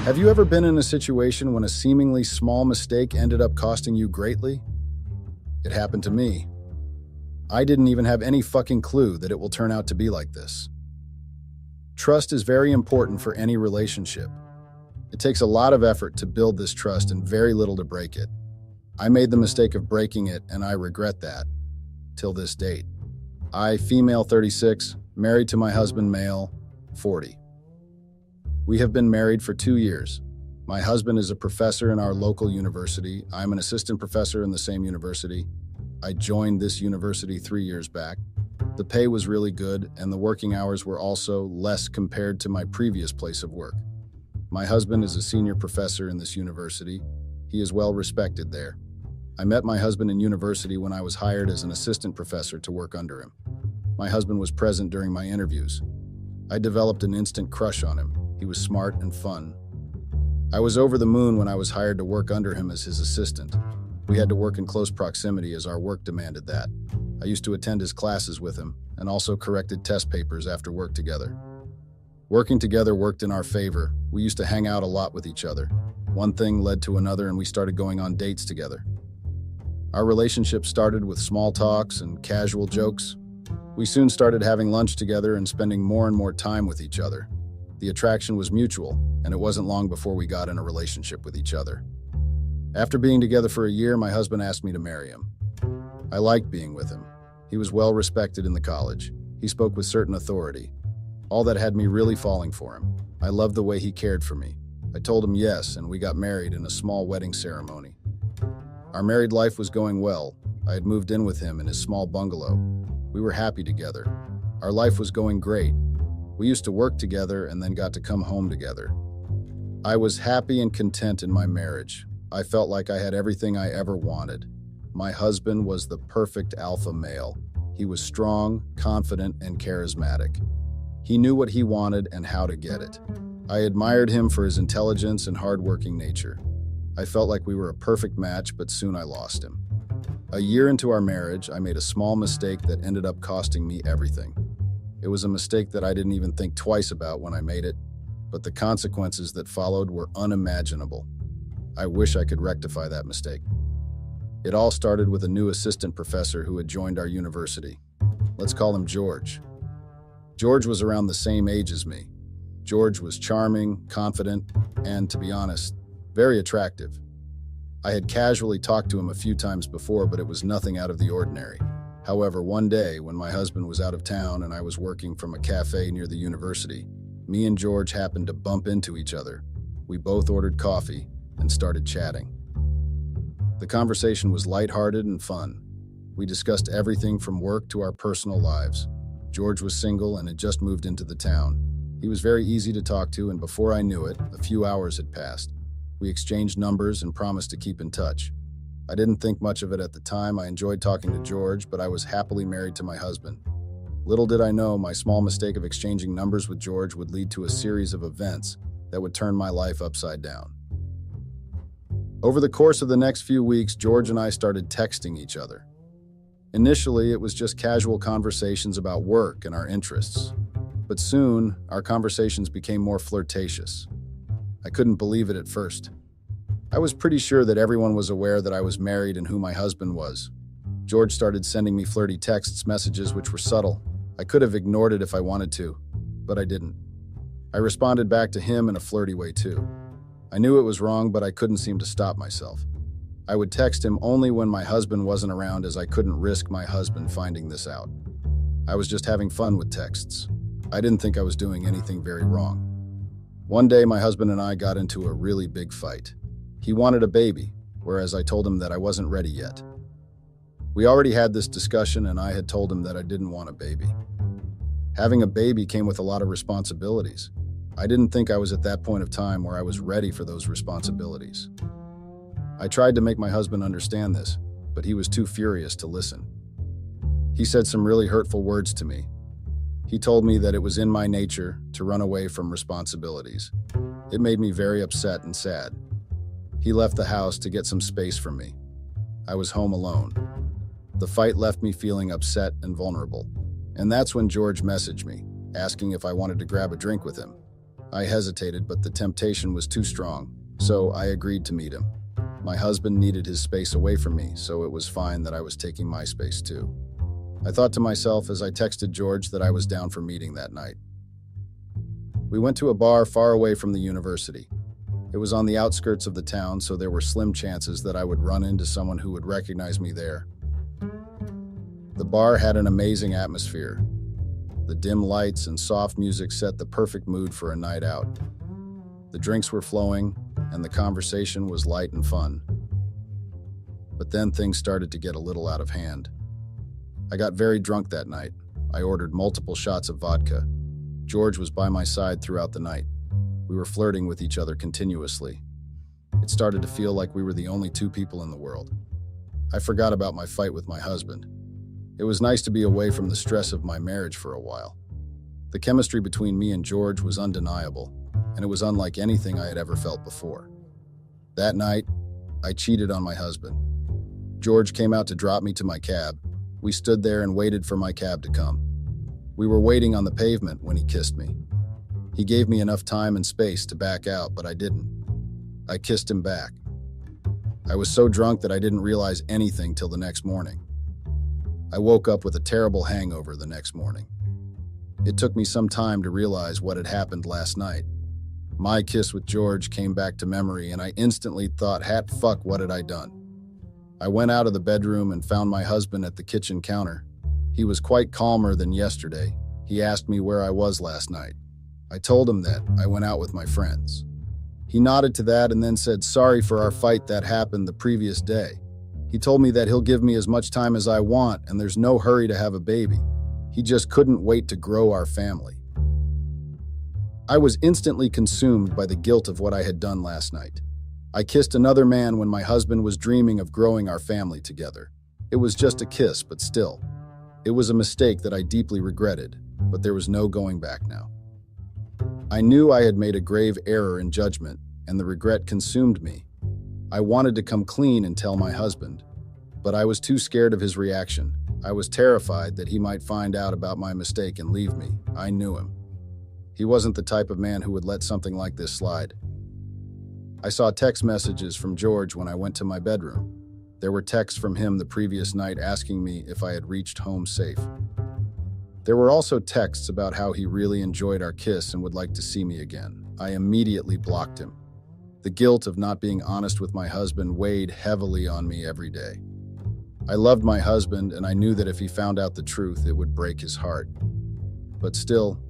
Have you ever been in a situation when a seemingly small mistake ended up costing you greatly? It happened to me. I didn't even have any fucking clue that it will turn out to be like this. Trust is very important for any relationship. It takes a lot of effort to build this trust and very little to break it. I made the mistake of breaking it, and I regret that. Till this date. I, female 36, married to my husband, male 40. We have been married for 2 years. My husband is a professor in our local university. I'm an assistant professor in the same university. I joined this university 3 years back. The pay was really good, and the working hours were also less compared to my previous place of work. My husband is a senior professor in this university. He is well respected there. I met my husband in university when I was hired as an assistant professor to work under him. My husband was present during my interviews. I developed an instant crush on him. He was smart and fun. I was over the moon when I was hired to work under him as his assistant. We had to work in close proximity as our work demanded that. I used to attend his classes with him and also corrected test papers after work together. Working together worked in our favor. We used to hang out a lot with each other. One thing led to another and we started going on dates together. Our relationship started with small talks and casual jokes. We soon started having lunch together and spending more and more time with each other. The attraction was mutual, and it wasn't long before we got in a relationship with each other. After being together for a year, my husband asked me to marry him. I liked being with him. He was well respected in the college. He spoke with certain authority. All that had me really falling for him. I loved the way he cared for me. I told him yes, and we got married in a small wedding ceremony. Our married life was going well. I had moved in with him in his small bungalow. We were happy together. Our life was going great. We used to work together and then got to come home together. I was happy and content in my marriage. I felt like I had everything I ever wanted. My husband was the perfect alpha male. He was strong, confident, and charismatic. He knew what he wanted and how to get it. I admired him for his intelligence and hardworking nature. I felt like we were a perfect match, but soon I lost him. A year into our marriage, I made a small mistake that ended up costing me everything. It was a mistake that I didn't even think twice about when I made it, but the consequences that followed were unimaginable. I wish I could rectify that mistake. It all started with a new assistant professor who had joined our university. Let's call him George. George was around the same age as me. George was charming, confident, and, to be honest, very attractive. I had casually talked to him a few times before, but it was nothing out of the ordinary. However, one day, when my husband was out of town and I was working from a cafe near the university, me and George happened to bump into each other. We both ordered coffee and started chatting. The conversation was lighthearted and fun. We discussed everything from work to our personal lives. George was single and had just moved into the town. He was very easy to talk to, and before I knew it, a few hours had passed. We exchanged numbers and promised to keep in touch. I didn't think much of it at the time. I enjoyed talking to George, but I was happily married to my husband. Little did I know my small mistake of exchanging numbers with George would lead to a series of events that would turn my life upside down. Over the course of the next few weeks, George and I started texting each other. Initially, it was just casual conversations about work and our interests. But soon, our conversations became more flirtatious. I couldn't believe it at first. I was pretty sure that everyone was aware that I was married and who my husband was. George started sending me flirty texts messages which were subtle. I could have ignored it if I wanted to, but I didn't. I responded back to him in a flirty way too. I knew it was wrong, but I couldn't seem to stop myself. I would text him only when my husband wasn't around, as I couldn't risk my husband finding this out. I was just having fun with texts. I didn't think I was doing anything very wrong. One day, my husband and I got into a really big fight. He wanted a baby, whereas I told him that I wasn't ready yet. We already had this discussion, and I had told him that I didn't want a baby. Having a baby came with a lot of responsibilities. I didn't think I was at that point of time where I was ready for those responsibilities. I tried to make my husband understand this, but he was too furious to listen. He said some really hurtful words to me. He told me that it was in my nature to run away from responsibilities. It made me very upset and sad. He left the house to get some space from me. I was home alone. The fight left me feeling upset and vulnerable. And that's when George messaged me, asking if I wanted to grab a drink with him. I hesitated, but the temptation was too strong, so I agreed to meet him. My husband needed his space away from me, so it was fine that I was taking my space too. I thought to myself as I texted George that I was down for meeting that night. We went to a bar far away from the university. It was on the outskirts of the town, so there were slim chances that I would run into someone who would recognize me there. The bar had an amazing atmosphere. The dim lights and soft music set the perfect mood for a night out. The drinks were flowing, and the conversation was light and fun. But then things started to get a little out of hand. I got very drunk that night. I ordered multiple shots of vodka. George was by my side throughout the night. We were flirting with each other continuously. It started to feel like we were the only two people in the world. I forgot about my fight with my husband. It was nice to be away from the stress of my marriage for a while. The chemistry between me and George was undeniable, and it was unlike anything I had ever felt before. That night, I cheated on my husband. George came out to drop me to my cab. We stood there and waited for my cab to come. We were waiting on the pavement when he kissed me. He gave me enough time and space to back out, but I didn't. I kissed him back. I was so drunk that I didn't realize anything till the next morning. I woke up with a terrible hangover the next morning. It took me some time to realize what had happened last night. My kiss with George came back to memory, and I instantly thought, fuck, what had I done? I went out of the bedroom and found my husband at the kitchen counter. He was quite calmer than yesterday. He asked me where I was last night. I told him that I went out with my friends. He nodded to that and then said sorry for our fight that happened the previous day. He told me that he'll give me as much time as I want and there's no hurry to have a baby. He just couldn't wait to grow our family. I was instantly consumed by the guilt of what I had done last night. I kissed another man when my husband was dreaming of growing our family together. It was just a kiss, but still. It was a mistake that I deeply regretted, but there was no going back now. I knew I had made a grave error in judgment, and the regret consumed me. I wanted to come clean and tell my husband, but I was too scared of his reaction. I was terrified that he might find out about my mistake and leave me. I knew him. He wasn't the type of man who would let something like this slide. I saw text messages from George when I went to my bedroom. There were texts from him the previous night asking me if I had reached home safe. There were also texts about how he really enjoyed our kiss and would like to see me again. I immediately blocked him. The guilt of not being honest with my husband weighed heavily on me every day. I loved my husband, and I knew that if he found out the truth, it would break his heart. But still,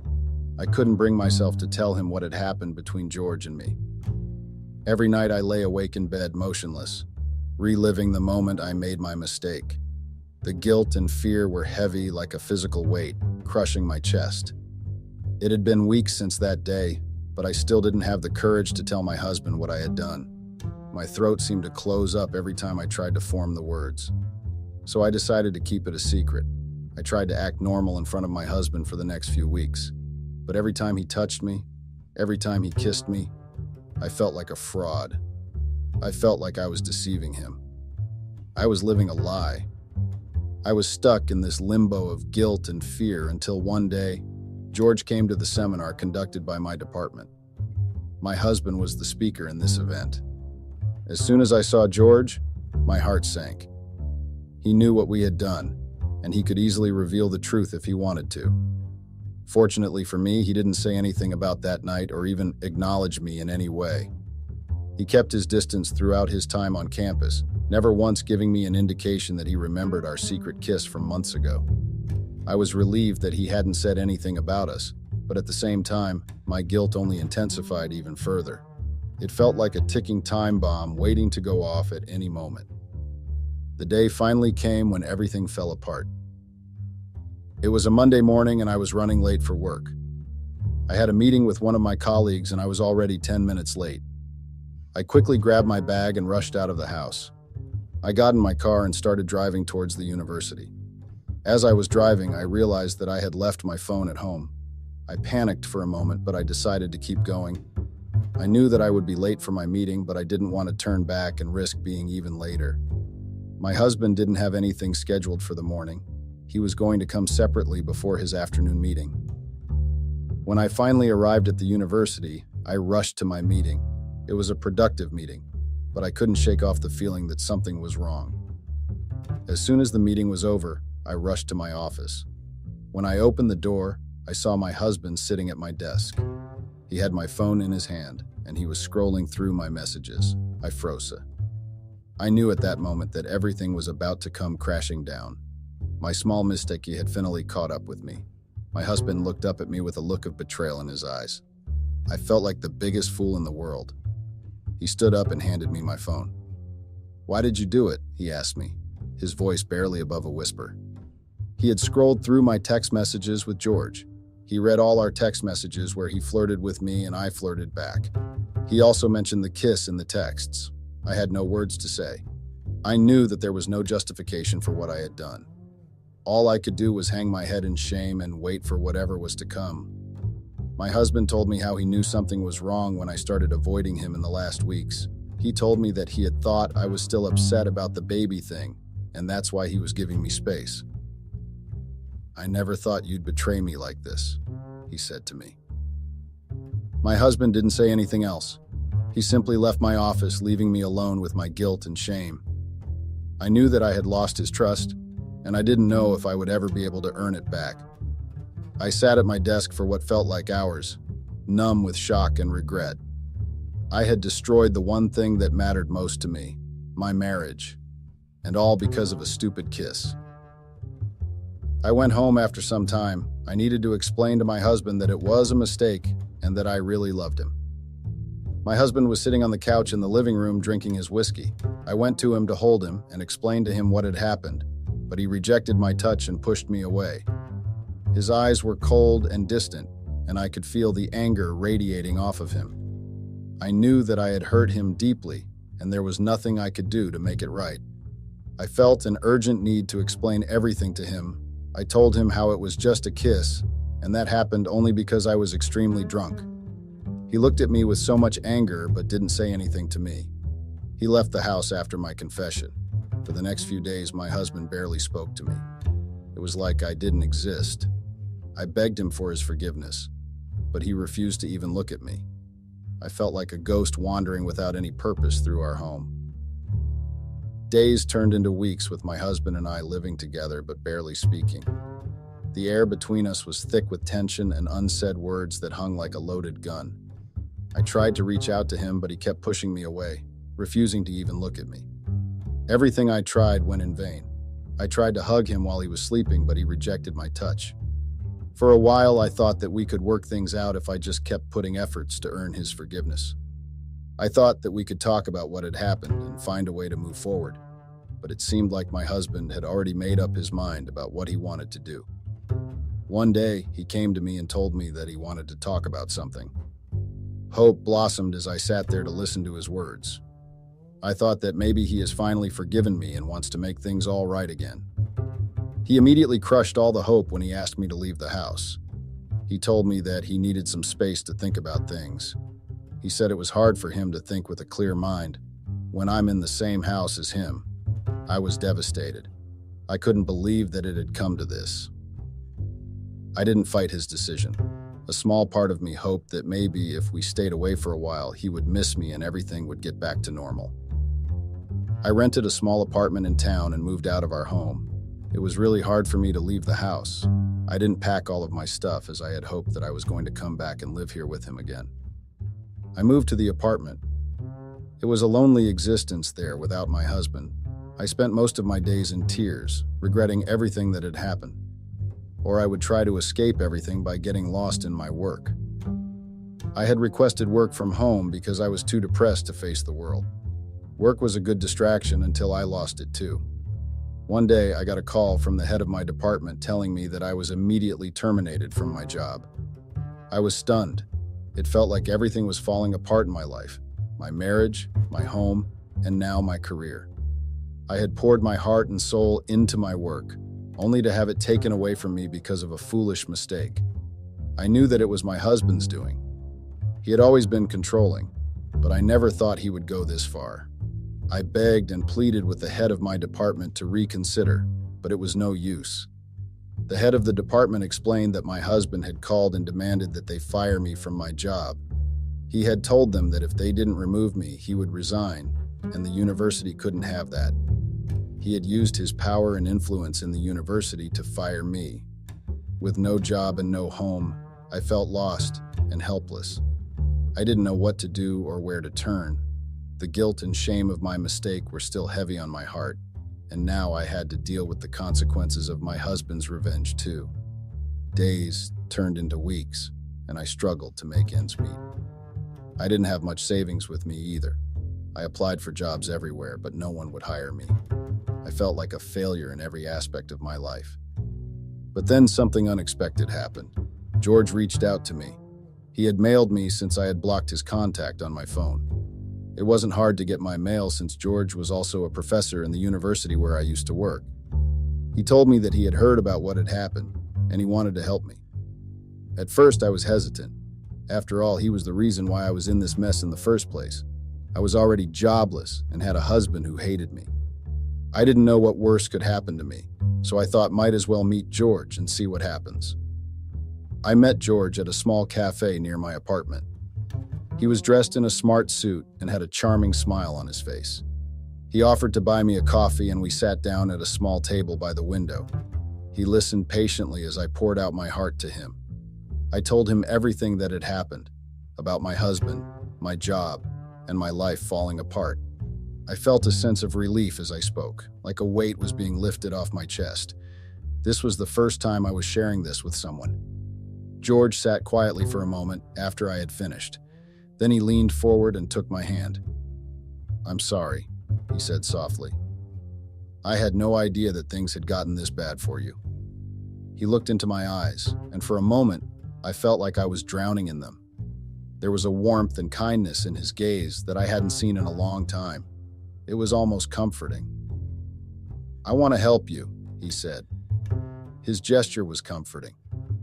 I couldn't bring myself to tell him what had happened between George and me. Every night I lay awake in bed, motionless, reliving the moment I made my mistake. The guilt and fear were heavy like a physical weight, crushing my chest. It had been weeks since that day, but I still didn't have the courage to tell my husband what I had done. My throat seemed to close up every time I tried to form the words. So I decided to keep it a secret. I tried to act normal in front of my husband for the next few weeks. But every time he touched me, every time he kissed me, I felt like a fraud. I felt like I was deceiving him. I was living a lie. I was stuck in this limbo of guilt and fear until one day, George came to the seminar conducted by my department. My husband was the speaker in this event. As soon as I saw George, my heart sank. He knew what we had done, and he could easily reveal the truth if he wanted to. Fortunately for me, he didn't say anything about that night or even acknowledge me in any way. He kept his distance throughout his time on campus, never once giving me an indication that he remembered our secret kiss from months ago. I was relieved that he hadn't said anything about us, but at the same time, my guilt only intensified even further. It felt like a ticking time bomb waiting to go off at any moment. The day finally came when everything fell apart. It was a Monday morning and I was running late for work. I had a meeting with one of my colleagues and I was already 10 minutes late. I quickly grabbed my bag and rushed out of the house. I got in my car and started driving towards the university. As I was driving, I realized that I had left my phone at home. I panicked for a moment, but I decided to keep going. I knew that I would be late for my meeting, but I didn't want to turn back and risk being even later. My husband didn't have anything scheduled for the morning. He was going to come separately before his afternoon meeting. When I finally arrived at the university, I rushed to my meeting. It was a productive meeting, but I couldn't shake off the feeling that something was wrong. As soon as the meeting was over, I rushed to my office. When I opened the door, I saw my husband sitting at my desk. He had my phone in his hand, and he was scrolling through my messages. I froze. I knew at that moment that everything was about to come crashing down. My small mistake had finally caught up with me. My husband looked up at me with a look of betrayal in his eyes. I felt like the biggest fool in the world. He stood up and handed me my phone. "Why did you do it?" he asked me, his voice barely above a whisper. He had scrolled through my text messages with George. He read all our text messages where he flirted with me and I flirted back. He also mentioned the kiss in the texts. I had no words to say. I knew that there was no justification for what I had done. All I could do was hang my head in shame and wait for whatever was to come. My husband told me how he knew something was wrong when I started avoiding him in the last weeks. He told me that he had thought I was still upset about the baby thing, and that's why he was giving me space. "I never thought you'd betray me like this," he said to me. My husband didn't say anything else. He simply left my office, leaving me alone with my guilt and shame. I knew that I had lost his trust, and I didn't know if I would ever be able to earn it back. I sat at my desk for what felt like hours, numb with shock and regret. I had destroyed the one thing that mattered most to me, my marriage, and all because of a stupid kiss. I went home after some time. I needed to explain to my husband that it was a mistake and that I really loved him. My husband was sitting on the couch in the living room drinking his whiskey. I went to him to hold him and explain to him what had happened, but he rejected my touch and pushed me away. His eyes were cold and distant, and I could feel the anger radiating off of him. I knew that I had hurt him deeply, and there was nothing I could do to make it right. I felt an urgent need to explain everything to him. I told him how it was just a kiss, and that happened only because I was extremely drunk. He looked at me with so much anger but didn't say anything to me. He left the house after my confession. For the next few days, my husband barely spoke to me. It was like I didn't exist. I begged him for his forgiveness, but he refused to even look at me. I felt like a ghost wandering without any purpose through our home. Days turned into weeks with my husband and I living together but barely speaking. The air between us was thick with tension and unsaid words that hung like a loaded gun. I tried to reach out to him, but he kept pushing me away, refusing to even look at me. Everything I tried went in vain. I tried to hug him while he was sleeping, but he rejected my touch. For a while, I thought that we could work things out if I just kept putting efforts to earn his forgiveness. I thought that we could talk about what had happened and find a way to move forward, but it seemed like my husband had already made up his mind about what he wanted to do. One day, he came to me and told me that he wanted to talk about something. Hope blossomed as I sat there to listen to his words. I thought that maybe he has finally forgiven me and wants to make things all right again. He immediately crushed all the hope when he asked me to leave the house. He told me that he needed some space to think about things. He said it was hard for him to think with a clear mind when I'm in the same house as him. I was devastated. I couldn't believe that it had come to this. I didn't fight his decision. A small part of me hoped that maybe if we stayed away for a while, he would miss me and everything would get back to normal. I rented a small apartment in town and moved out of our home. It was really hard for me to leave the house. I didn't pack all of my stuff as I had hoped that I was going to come back and live here with him again. I moved to the apartment. It was a lonely existence there without my husband. I spent most of my days in tears, regretting everything that had happened. Or I would try to escape everything by getting lost in my work. I had requested work from home because I was too depressed to face the world. Work was a good distraction until I lost it too. One day, I got a call from the head of my department telling me that I was immediately terminated from my job. I was stunned. It felt like everything was falling apart in my life, my marriage, my home, and now my career. I had poured my heart and soul into my work, only to have it taken away from me because of a foolish mistake. I knew that it was my husband's doing. He had always been controlling, but I never thought he would go this far. I begged and pleaded with the head of my department to reconsider, but it was no use. The head of the department explained that my husband had called and demanded that they fire me from my job. He had told them that if they didn't remove me, he would resign, and the university couldn't have that. He had used his power and influence in the university to fire me. With no job and no home, I felt lost and helpless. I didn't know what to do or where to turn. The guilt and shame of my mistake were still heavy on my heart, and now I had to deal with the consequences of my husband's revenge too. Days turned into weeks, and I struggled to make ends meet. I didn't have much savings with me either. I applied for jobs everywhere, but no one would hire me. I felt like a failure in every aspect of my life. But then something unexpected happened. George reached out to me. He had mailed me since I had blocked his contact on my phone. It wasn't hard to get my mail since George was also a professor in the university where I used to work. He told me that he had heard about what had happened, and he wanted to help me. At first, I was hesitant. After all, he was the reason why I was in this mess in the first place. I was already jobless and had a husband who hated me. I didn't know what worse could happen to me, so I thought might as well meet George and see what happens. I met George at a small cafe near my apartment. He was dressed in a smart suit and had a charming smile on his face. He offered to buy me a coffee and we sat down at a small table by the window. He listened patiently as I poured out my heart to him. I told him everything that had happened, about my husband, my job, and my life falling apart. I felt a sense of relief as I spoke, like a weight was being lifted off my chest. This was the first time I was sharing this with someone. George sat quietly for a moment after I had finished. Then he leaned forward and took my hand. "I'm sorry," he said softly. "I had no idea that things had gotten this bad for you." He looked into my eyes, and for a moment, I felt like I was drowning in them. There was a warmth and kindness in his gaze that I hadn't seen in a long time. It was almost comforting. "I want to help you," he said. His gesture was comforting.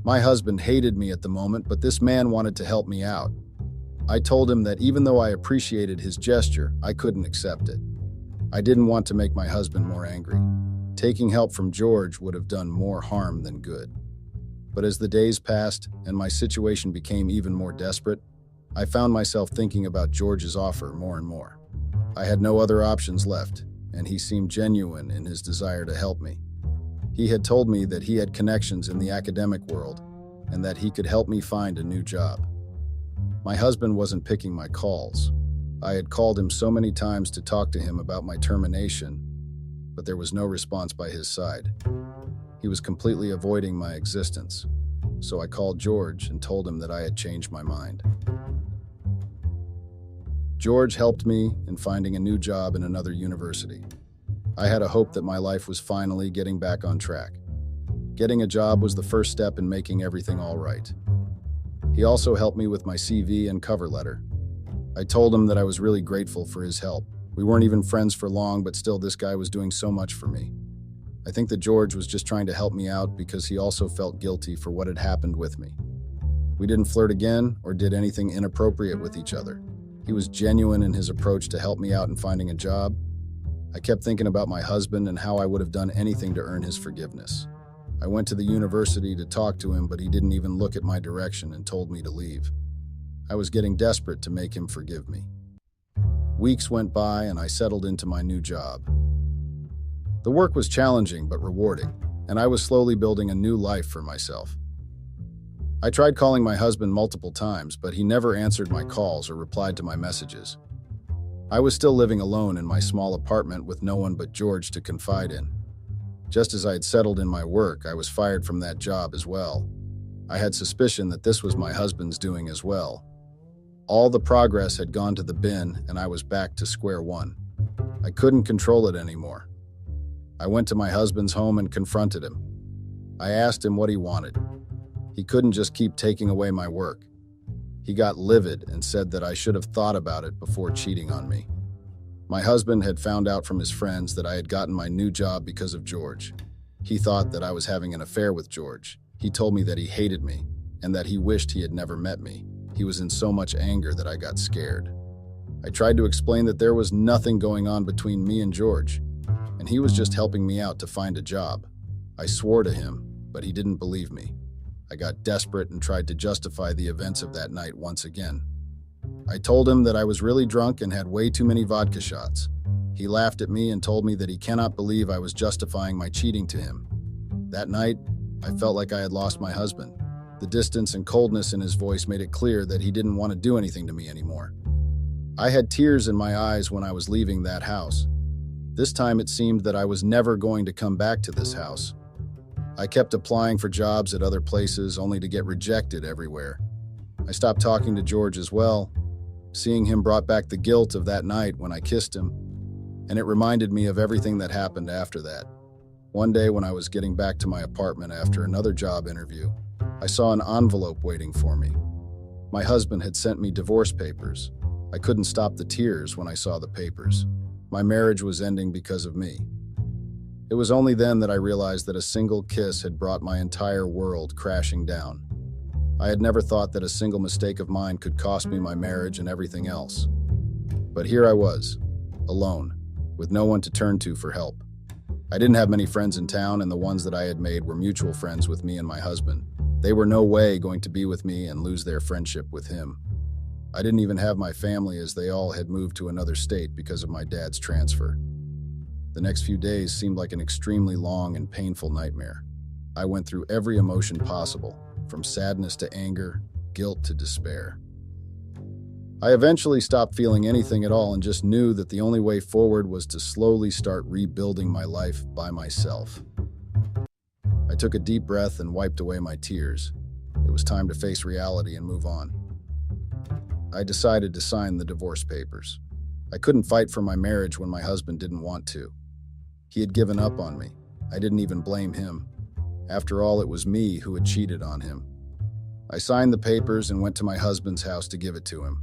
My husband hated me at the moment, but this man wanted to help me out. I told him that even though I appreciated his gesture, I couldn't accept it. I didn't want to make my husband more angry. Taking help from George would have done more harm than good. But as the days passed and my situation became even more desperate, I found myself thinking about George's offer more and more. I had no other options left, and he seemed genuine in his desire to help me. He had told me that he had connections in the academic world and that he could help me find a new job. My husband wasn't picking my calls. I had called him so many times to talk to him about my termination, but there was no response by his side. He was completely avoiding my existence, so I called George and told him that I had changed my mind. George helped me in finding a new job in another university. I had a hope that my life was finally getting back on track. Getting a job was the first step in making everything all right. He also helped me with my CV and cover letter. I told him that I was really grateful for his help. We weren't even friends for long, but still this guy was doing so much for me. I think that George was just trying to help me out because he also felt guilty for what had happened with me. We didn't flirt again or did anything inappropriate with each other. He was genuine in his approach to help me out in finding a job. I kept thinking about my husband and how I would have done anything to earn his forgiveness. I went to the university to talk to him, but he didn't even look at my direction and told me to leave. I was getting desperate to make him forgive me. Weeks went by and I settled into my new job. The work was challenging but rewarding, and I was slowly building a new life for myself. I tried calling my husband multiple times, but he never answered my calls or replied to my messages. I was still living alone in my small apartment with no one but George to confide in. Just as I had settled in my work, I was fired from that job as well. I had suspicion that this was my husband's doing as well. All the progress had gone to the bin, and I was back to square one. I couldn't control it anymore. I went to my husband's home and confronted him. I asked him what he wanted. He couldn't just keep taking away my work. He got livid and said that I should have thought about it before cheating on me. My husband had found out from his friends that I had gotten my new job because of George. He thought that I was having an affair with George. He told me that he hated me and that he wished he had never met me. He was in so much anger that I got scared. I tried to explain that there was nothing going on between me and George, and he was just helping me out to find a job. I swore to him but he didn't believe me. I got desperate and tried to justify the events of that night once again. I told him that I was really drunk and had way too many vodka shots. He laughed at me and told me that he cannot believe I was justifying my cheating to him. That night, I felt like I had lost my husband. The distance and coldness in his voice made it clear that he didn't want to do anything to me anymore. I had tears in my eyes when I was leaving that house. This time it seemed that I was never going to come back to this house. I kept applying for jobs at other places only to get rejected everywhere. I stopped talking to George as well. Seeing him brought back the guilt of that night when I kissed him, and it reminded me of everything that happened after that. One day when I was getting back to my apartment after another job interview, I saw an envelope waiting for me. My husband had sent me divorce papers. I couldn't stop the tears when I saw the papers. My marriage was ending because of me. It was only then that I realized that a single kiss had brought my entire world crashing down. I had never thought that a single mistake of mine could cost me my marriage and everything else. But here I was, alone, with no one to turn to for help. I didn't have many friends in town, and the ones that I had made were mutual friends with me and my husband. They were no way going to be with me and lose their friendship with him. I didn't even have my family, as they all had moved to another state because of my dad's transfer. The next few days seemed like an extremely long and painful nightmare. I went through every emotion possible, from sadness to anger, guilt to despair. I eventually stopped feeling anything at all and just knew that the only way forward was to slowly start rebuilding my life by myself. I took a deep breath and wiped away my tears. It was time to face reality and move on. I decided to sign the divorce papers. I couldn't fight for my marriage when my husband didn't want to. He had given up on me. I didn't even blame him. After all, it was me who had cheated on him. I signed the papers and went to my husband's house to give it to him.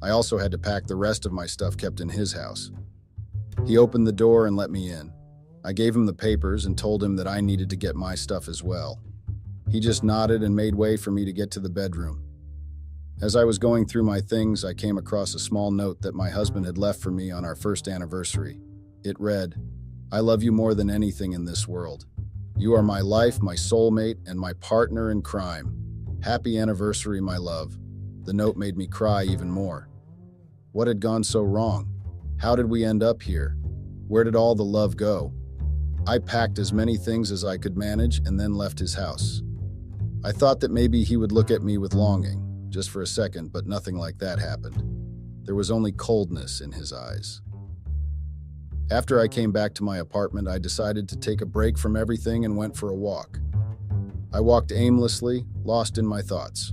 I also had to pack the rest of my stuff kept in his house. He opened the door and let me in. I gave him the papers and told him that I needed to get my stuff as well. He just nodded and made way for me to get to the bedroom. As I was going through my things, I came across a small note that my husband had left for me on our first anniversary. It read, "I love you more than anything in this world. You are my life, my soulmate, and my partner in crime. Happy anniversary, my love." The note made me cry even more. What had gone so wrong? How did we end up here? Where did all the love go? I packed as many things as I could manage and then left his house. I thought that maybe he would look at me with longing, just for a second, but nothing like that happened. There was only coldness in his eyes. After I came back to my apartment, I decided to take a break from everything and went for a walk. I walked aimlessly, lost in my thoughts.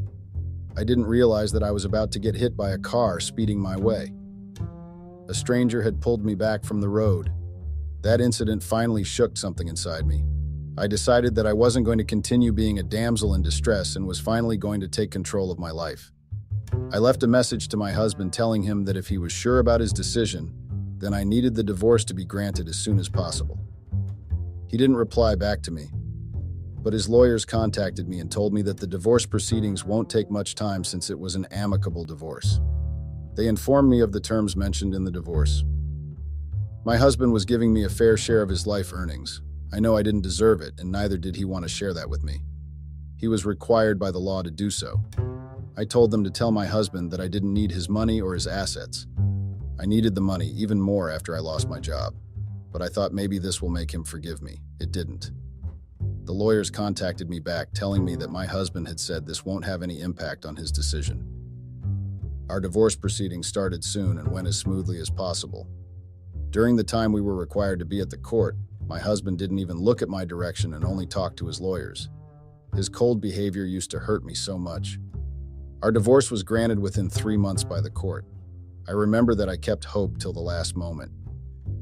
I didn't realize that I was about to get hit by a car speeding my way. A stranger had pulled me back from the road. That incident finally shook something inside me. I decided that I wasn't going to continue being a damsel in distress and was finally going to take control of my life. I left a message to my husband telling him that if he was sure about his decision, then I needed the divorce to be granted as soon as possible. He didn't reply back to me, but his lawyers contacted me and told me that the divorce proceedings won't take much time since it was an amicable divorce. They informed me of the terms mentioned in the divorce. My husband was giving me a fair share of his life earnings. I know I didn't deserve it, and neither did he want to share that with me. He was required by the law to do so. I told them to tell my husband that I didn't need his money or his assets. I needed the money even more after I lost my job, but I thought maybe this will make him forgive me. It didn't. The lawyers contacted me back, telling me that my husband had said this won't have any impact on his decision. Our divorce proceedings started soon and went as smoothly as possible. During the time we were required to be at the court, my husband didn't even look at my direction and only talked to his lawyers. His cold behavior used to hurt me so much. Our divorce was granted within 3 months by the court. I remember that I kept hope till the last moment.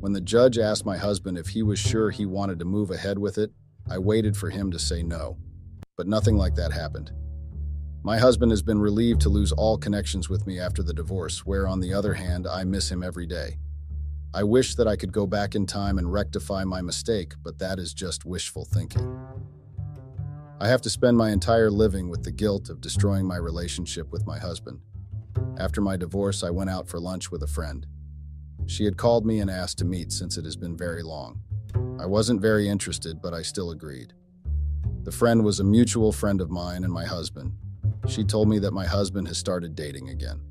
When the judge asked my husband if he was sure he wanted to move ahead with it, I waited for him to say no. But nothing like that happened. My husband has been relieved to lose all connections with me after the divorce, where on the other hand, I miss him every day. I wish that I could go back in time and rectify my mistake, but that is just wishful thinking. I have to spend my entire living with the guilt of destroying my relationship with my husband. After my divorce, I went out for lunch with a friend. She had called me and asked to meet since it has been very long. I wasn't very interested, but I still agreed. The friend was a mutual friend of mine and my husband. She told me that my husband has started dating again.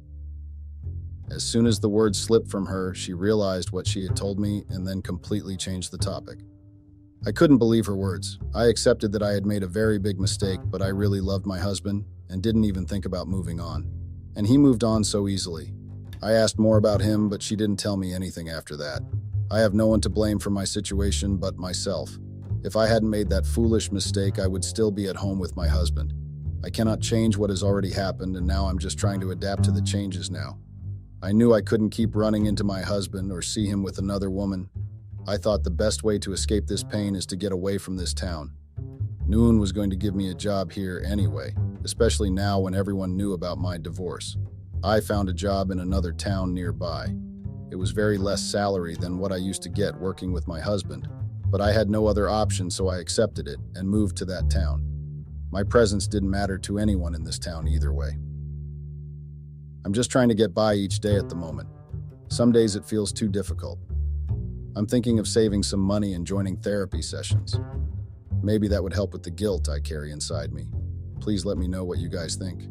As soon as the words slipped from her, she realized what she had told me and then completely changed the topic. I couldn't believe her words. I accepted that I had made a very big mistake, but I really loved my husband and didn't even think about moving on. And he moved on so easily. I asked more about him, but she didn't tell me anything after that. I have no one to blame for my situation but myself. If I hadn't made that foolish mistake, I would still be at home with my husband. I cannot change what has already happened, and now I'm just trying to adapt to the changes now. I knew I couldn't keep running into my husband or see him with another woman. I thought the best way to escape this pain is to get away from this town. Noon was going to give me a job here anyway, especially now when everyone knew about my divorce. I found a job in another town nearby. It was very less salary than what I used to get working with my husband, but I had no other option, so I accepted it and moved to that town. My presence didn't matter to anyone in this town either way. I'm just trying to get by each day at the moment. Some days it feels too difficult. I'm thinking of saving some money and joining therapy sessions. Maybe that would help with the guilt I carry inside me. Please let me know what you guys think.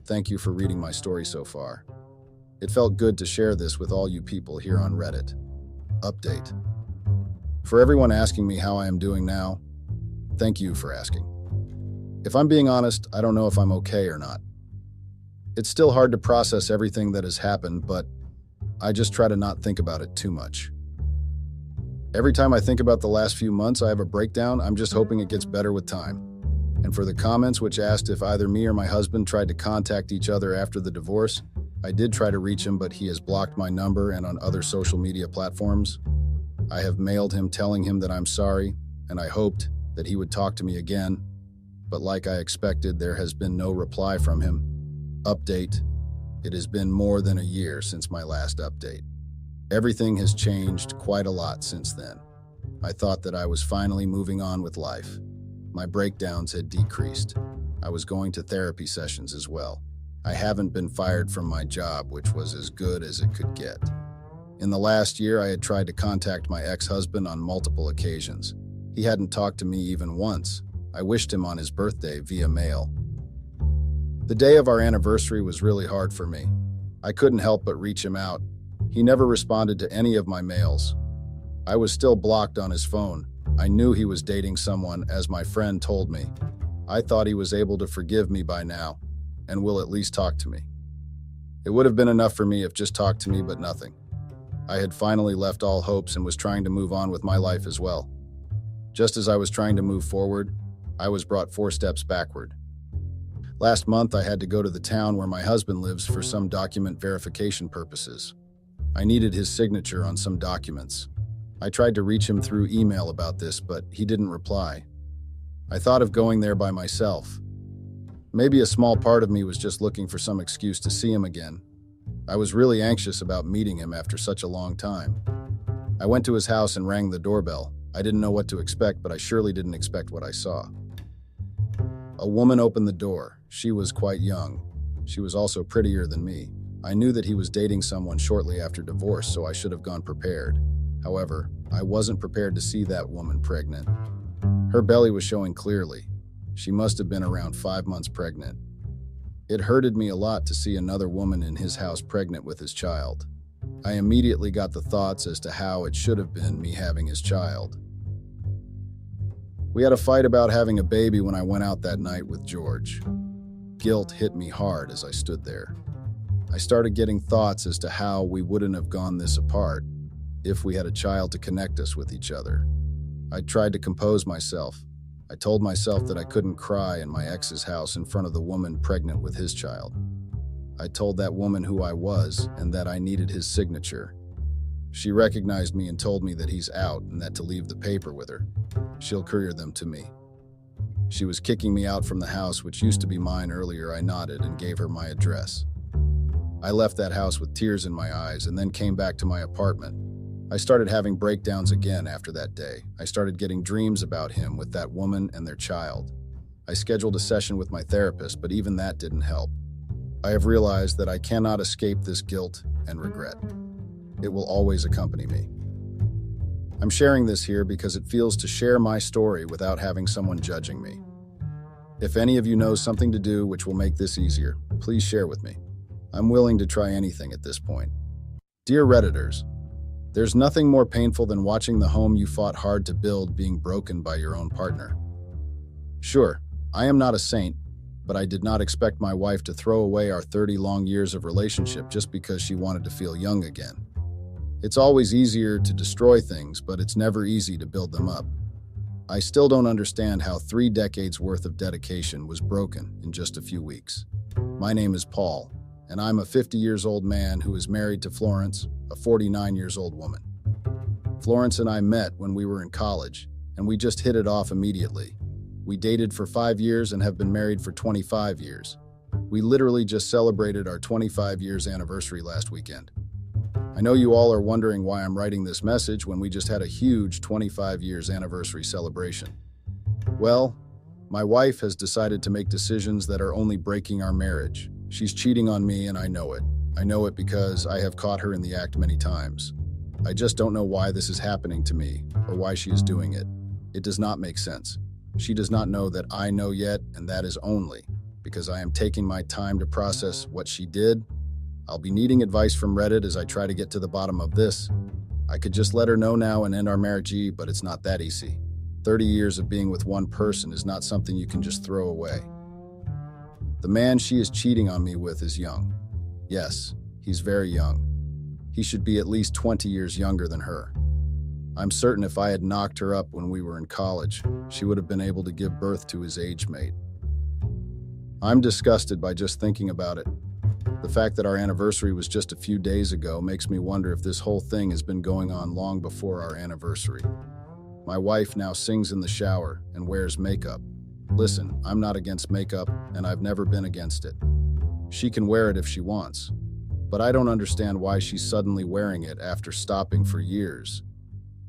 Thank you for reading my story so far. It felt good to share this with all you people here on Reddit. Update. For everyone asking me how I am doing now, thank you for asking. If I'm being honest, I don't know if I'm okay or not. It's still hard to process everything that has happened, but I just try to not think about it too much. Every time I think about the last few months, I have a breakdown. I'm just hoping it gets better with time. And for the comments which asked if either me or my husband tried to contact each other after the divorce, I did try to reach him, but he has blocked my number and on other social media platforms. I have mailed him telling him that I'm sorry, and I hoped that he would talk to me again. But like I expected, there has been no reply from him. Update. It has been more than a year since my last update. Everything has changed quite a lot since then. I thought that I was finally moving on with life. My breakdowns had decreased. I was going to therapy sessions as well. I haven't been fired from my job, which was as good as it could get. In the last year, I had tried to contact my ex-husband on multiple occasions. He hadn't talked to me even once. I wished him on his birthday via mail. The day of our anniversary was really hard for me. I couldn't help but reach him out. He never responded to any of my mails. I was still blocked on his phone. I knew he was dating someone, as my friend told me. I thought he was able to forgive me by now, and will at least talk to me. It would have been enough for me if just talked to me, but nothing. I had finally left all hopes and was trying to move on with my life as well. Just as I was trying to move forward, I was brought 4 steps backward. Last month, I had to go to the town where my husband lives for some document verification purposes. I needed his signature on some documents. I tried to reach him through email about this, but he didn't reply. I thought of going there by myself. Maybe a small part of me was just looking for some excuse to see him again. I was really anxious about meeting him after such a long time. I went to his house and rang the doorbell. I didn't know what to expect, but I surely didn't expect what I saw. A woman opened the door. She was quite young. She was also prettier than me. I knew that he was dating someone shortly after divorce, so I should have gone prepared. However, I wasn't prepared to see that woman pregnant. Her belly was showing clearly. She must have been around 5 months pregnant. It hurted me a lot to see another woman in his house pregnant with his child. I immediately got the thoughts as to how it should have been me having his child. We had a fight about having a baby when I went out that night with George. Guilt hit me hard as I stood there. I started getting thoughts as to how we wouldn't have gone this apart if we had a child to connect us with each other. I tried to compose myself. I told myself that I couldn't cry in my ex's house in front of the woman pregnant with his child. I told that woman who I was and that I needed his signature. She recognized me and told me that he's out and that to leave the paper with her. She'll courier them to me. She was kicking me out from the house, which used to be mine earlier. I nodded and gave her my address. I left that house with tears in my eyes and then came back to my apartment. I started having breakdowns again after that day. I started getting dreams about him with that woman and their child. I scheduled a session with my therapist, but even that didn't help. I have realized that I cannot escape this guilt and regret. It will always accompany me. I'm sharing this here because it feels to share my story without having someone judging me. If any of you know something to do which will make this easier, please share with me. I'm willing to try anything at this point. Dear Redditors, there's nothing more painful than watching the home you fought hard to build being broken by your own partner. Sure, I am not a saint, but I did not expect my wife to throw away our 30 long years of relationship just because she wanted to feel young again. It's always easier to destroy things, but it's never easy to build them up. I still don't understand how 3 decades worth of dedication was broken in just a few weeks. My name is Paul, and I'm a 50-years-old man who is married to Florence, a 49-years-old woman. Florence and I met when we were in college, and we just hit it off immediately. We dated for 5 years and have been married for 25 years. We literally just celebrated our 25 years anniversary last weekend. I know you all are wondering why I'm writing this message when we just had a huge 25 years anniversary celebration. Well, my wife has decided to make decisions that are only breaking our marriage. She's cheating on me and I know it. I know it because I have caught her in the act many times. I just don't know why this is happening to me or why she is doing it. It does not make sense. She does not know that I know yet, and that is only because I am taking my time to process what she did. I'll be needing advice from Reddit as I try to get to the bottom of this. I could just let her know now and end our marriage, but it's not that easy. 30 years of being with one person is not something you can just throw away. The man she is cheating on me with is young. Yes, he's very young. He should be at least 20 years younger than her. I'm certain if I had knocked her up when we were in college, she would have been able to give birth to his age mate. I'm disgusted by just thinking about it. The fact that our anniversary was just a few days ago makes me wonder if this whole thing has been going on long before our anniversary. My wife now sings in the shower and wears makeup. Listen, I'm not against makeup, and I've never been against it. She can wear it if she wants, but I don't understand why she's suddenly wearing it after stopping for years.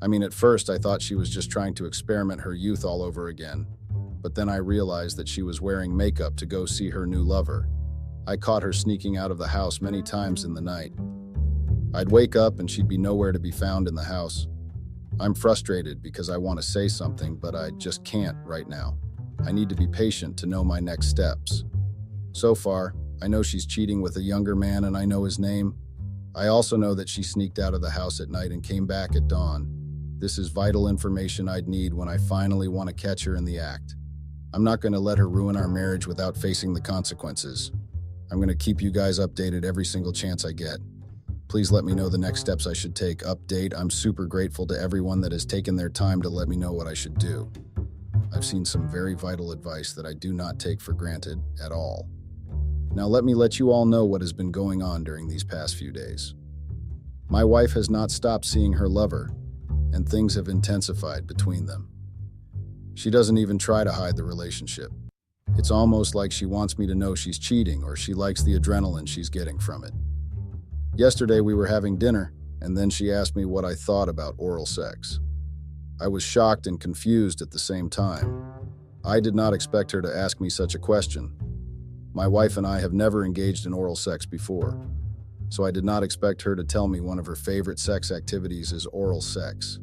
I mean, at first I thought she was just trying to experiment her youth all over again, but then I realized that she was wearing makeup to go see her new lover. I caught her sneaking out of the house many times in the night. I'd wake up and she'd be nowhere to be found in the house. I'm frustrated because I want to say something, but I just can't right now. I need to be patient to know my next steps. So far, I know she's cheating with a younger man and I know his name. I also know that she sneaked out of the house at night and came back at dawn. This is vital information I'd need when I finally want to catch her in the act. I'm not going to let her ruin our marriage without facing the consequences. I'm going to keep you guys updated every single chance I get. Please let me know the next steps I should take. Update. I'm super grateful to everyone that has taken their time to let me know what I should do. I've seen some very vital advice that I do not take for granted at all. Now let me let you all know what has been going on during these past few days. My wife has not stopped seeing her lover, and things have intensified between them. She doesn't even try to hide the relationship. It's almost like she wants me to know she's cheating or she likes the adrenaline she's getting from it. Yesterday we were having dinner, and then she asked me what I thought about oral sex. I was shocked and confused at the same time. I did not expect her to ask me such a question. My wife and I have never engaged in oral sex before, so I did not expect her to tell me one of her favorite sex activities is oral sex.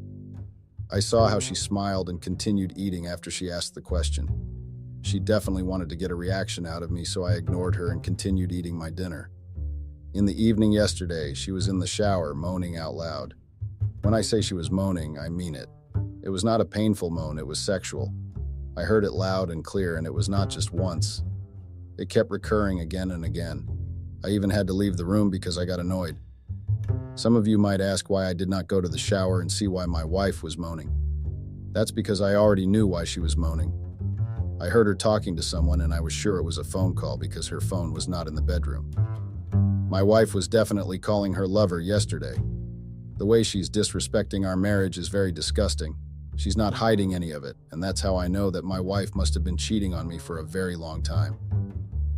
I saw how she smiled and continued eating after she asked the question. She definitely wanted to get a reaction out of me, so I ignored her and continued eating my dinner. In the evening yesterday, she was in the shower moaning out loud. When I say she was moaning, I mean it. It was not a painful moan, it was sexual. I heard it loud and clear, and it was not just once. It kept recurring again and again. I even had to leave the room because I got annoyed. Some of you might ask why I did not go to the shower and see why my wife was moaning. That's because I already knew why she was moaning. I heard her talking to someone and I was sure it was a phone call because her phone was not in the bedroom. My wife was definitely calling her lover yesterday. The way she's disrespecting our marriage is very disgusting. She's not hiding any of it, and that's how I know that my wife must have been cheating on me for a very long time.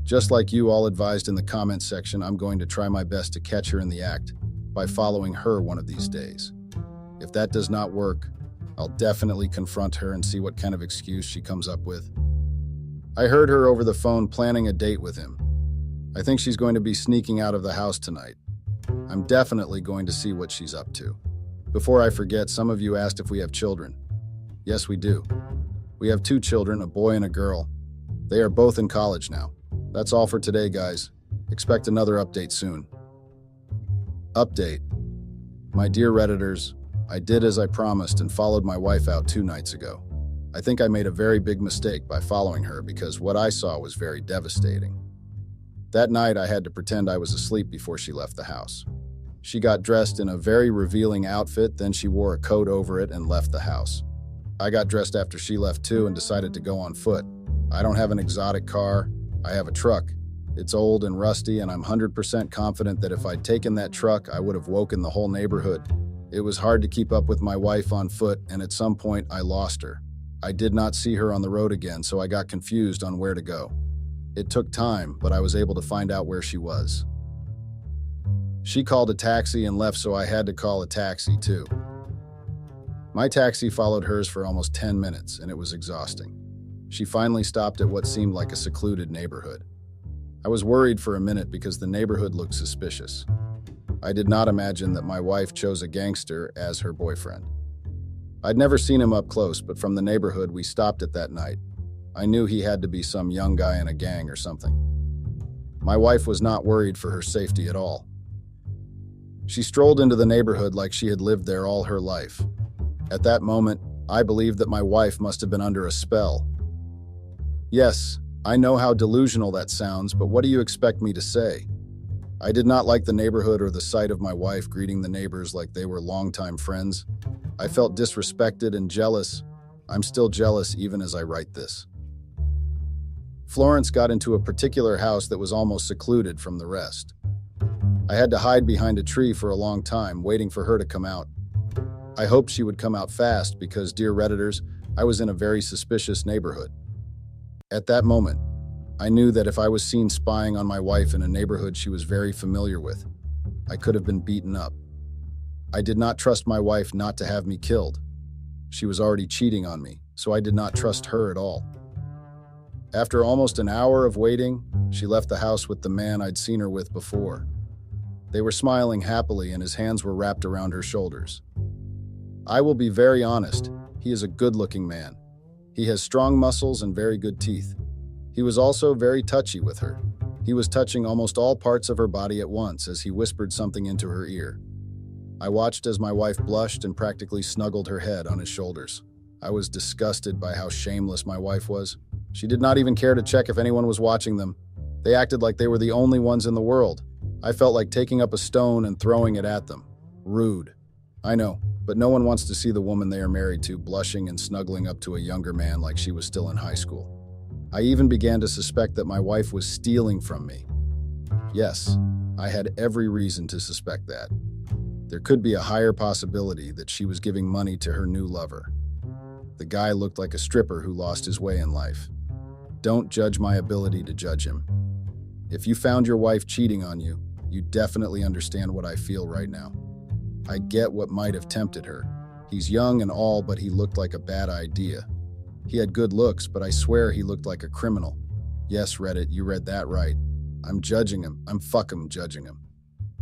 Just like you all advised in the comments section, I'm going to try my best to catch her in the act by following her one of these days. If that does not work, I'll definitely confront her and see what kind of excuse she comes up with. I heard her over the phone planning a date with him. I think she's going to be sneaking out of the house tonight. I'm definitely going to see what she's up to. Before I forget, some of you asked if we have children. Yes, we do. We have 2 children, a boy and a girl. They are both in college now. That's all for today, guys. Expect another update soon. Update. My dear Redditors, I did as I promised and followed my wife out 2 nights ago. I think I made a very big mistake by following her because what I saw was very devastating. That night, I had to pretend I was asleep before she left the house. She got dressed in a very revealing outfit, then she wore a coat over it and left the house. I got dressed after she left too and decided to go on foot. I don't have an exotic car. I have a truck. It's old and rusty, and I'm 100% confident that if I'd taken that truck, I would have woken the whole neighborhood. It was hard to keep up with my wife on foot, and at some point, I lost her. I did not see her on the road again, so I got confused on where to go. It took time, but I was able to find out where she was. She called a taxi and left, so I had to call a taxi too. My taxi followed hers for almost 10 minutes, and it was exhausting. She finally stopped at what seemed like a secluded neighborhood. I was worried for a minute because the neighborhood looked suspicious. I did not imagine that my wife chose a gangster as her boyfriend. I'd never seen him up close, but from the neighborhood we stopped at that night, I knew he had to be some young guy in a gang or something. My wife was not worried for her safety at all. She strolled into the neighborhood like she had lived there all her life. At that moment, I believed that my wife must have been under a spell. Yes, I know how delusional that sounds, but what do you expect me to say? I did not like the neighborhood or the sight of my wife greeting the neighbors like they were longtime friends. I felt disrespected and jealous. I'm still jealous even as I write this. Florence got into a particular house that was almost secluded from the rest. I had to hide behind a tree for a long time, waiting for her to come out. I hoped she would come out fast because, dear Redditors, I was in a very suspicious neighborhood. At that moment, I knew that if I was seen spying on my wife in a neighborhood she was very familiar with, I could have been beaten up. I did not trust my wife not to have me killed. She was already cheating on me, so I did not trust her at all. After almost an hour of waiting, she left the house with the man I'd seen her with before. They were smiling happily and his hands were wrapped around her shoulders. I will be very honest, he is a good-looking man. He has strong muscles and very good teeth. He was also very touchy with her. He was touching almost all parts of her body at once as he whispered something into her ear. I watched as my wife blushed and practically snuggled her head on his shoulders. I was disgusted by how shameless my wife was. She did not even care to check if anyone was watching them. They acted like they were the only ones in the world. I felt like taking up a stone and throwing it at them. Rude. I know, but no one wants to see the woman they are married to blushing and snuggling up to a younger man like she was still in high school. I even began to suspect that my wife was stealing from me. Yes, I had every reason to suspect that. There could be a higher possibility that she was giving money to her new lover. The guy looked like a stripper who lost his way in life. Don't judge my ability to judge him. If you found your wife cheating on you, you definitely understand what I feel right now. I get what might have tempted her. He's young and all, but he looked like a bad idea. He had good looks, but I swear he looked like a criminal. Yes, Reddit, you read that right. I'm judging him. I'm fucking judging him.